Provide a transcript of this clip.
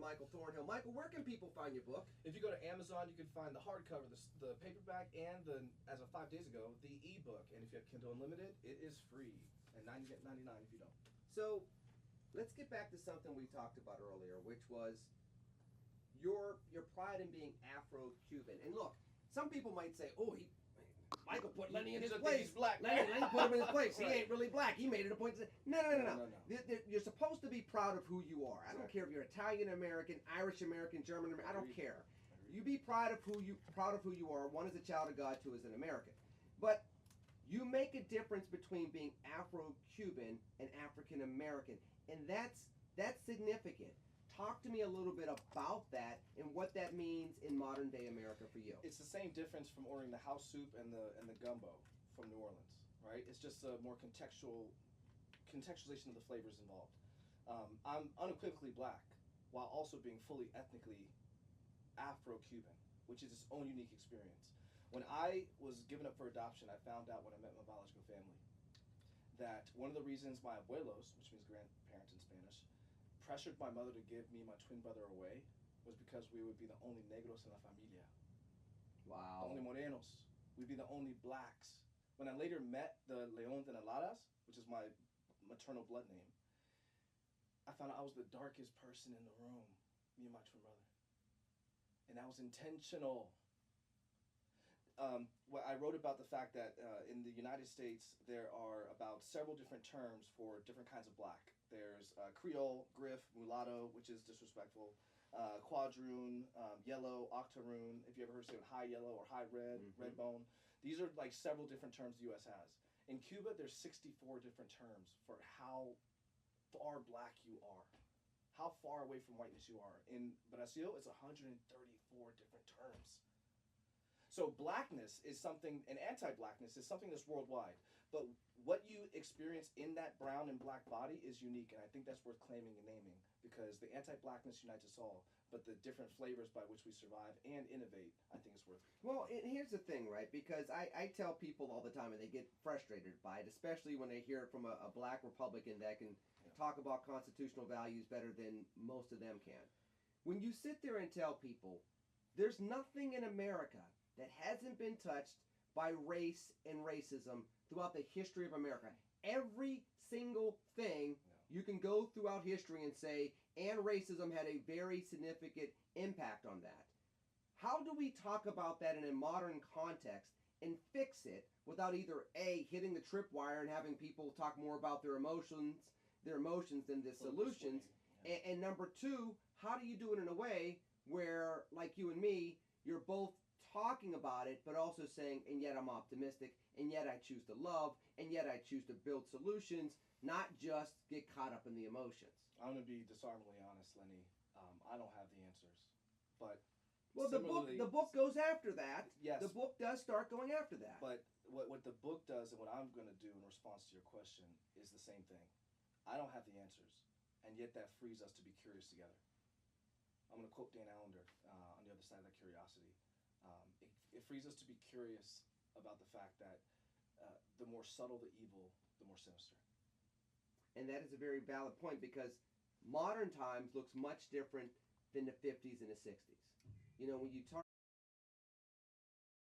Michael Thornhill. Michael, where can people find your book? If you go to Amazon, you can find the hardcover, the paperback, and as of 5 days ago, the ebook. And if you have Kindle Unlimited, it is free and $99 if you don't. So, let's get back to something we talked about earlier, which was your pride in being Afro-Cuban. And look, some people might say, "Oh, Michael put Lenny in his place. He's black. Lenny put him in his place. Right. He ain't really black. He made it a point to say, no. You're supposed to be proud of who you are. I don't care if you're Italian American, Irish American, German American. I don't care. You be proud of who you are. One as a child of God, two as an American. But you make a difference between being Afro-Cuban and African American, and that's significant. Talk to me a little bit about that and what that means in modern day America for you. It's the same difference from ordering the house soup and the gumbo from New Orleans, right? It's just a more contextualization of the flavors involved. I'm unequivocally black while also being fully ethnically Afro-Cuban, which is its own unique experience. When I was given up for adoption, I found out when I met my biological family that one of the reasons my abuelos, which means grandparents in Spanish, pressured my mother to give me my twin brother away was because we would be the only negros in la familia. Wow. The only morenos. We'd be the only blacks. When I later met the Leon de Naladas, which is my maternal blood name, I found out I was the darkest person in the room, me and my twin brother. And that was intentional. I wrote about the fact that in the United States there are about several different terms for different kinds of black. There's Creole, Griff, Mulatto, which is disrespectful, Quadroon, Yellow, Octoroon, if you ever heard say high yellow or high red, red bone. These are like several different terms the U.S. has. In Cuba, there's 64 different terms for how far black you are, how far away from whiteness you are. In Brazil, it's 134 different terms. So blackness is something, and anti-blackness is something that's worldwide. But what you experience in that brown and black body is unique, and I think that's worth claiming and naming, because the anti-blackness unites us all, but the different flavors by which we survive and innovate, I think is worth it. Well, and here's the thing, right? Because I tell people all the time, and they get frustrated by it, especially when they hear it from a black Republican that can talk about constitutional values better than most of them can. When you sit there and tell people, there's nothing in America that hasn't been touched by race and racism throughout the history of America. Every single thing you can go throughout history and say, and racism had a very significant impact on that. How do we talk about that in a modern context and fix it without either A, hitting the tripwire and having people talk more about their emotions than the solutions, and number two, how do you do it in a way where, like you and me, you're both talking about it, but also saying, and yet I'm optimistic, and yet I choose to love, and yet I choose to build solutions, not just get caught up in the emotions. I'm going to be disarmingly honest, Lenny. I don't have the answers. But well, the book goes after that. Yes. The book does start going after that. But what the book does and what I'm going to do in response to your question is the same thing. I don't have the answers, and yet that frees us to be curious together. I'm going to quote Dan Allender on the other side of that curiosity. It frees us to be curious about the fact that the more subtle the evil, the more sinister. And that is a very valid point, because modern times looks much different than the 50s and the 60s. You know, when you talk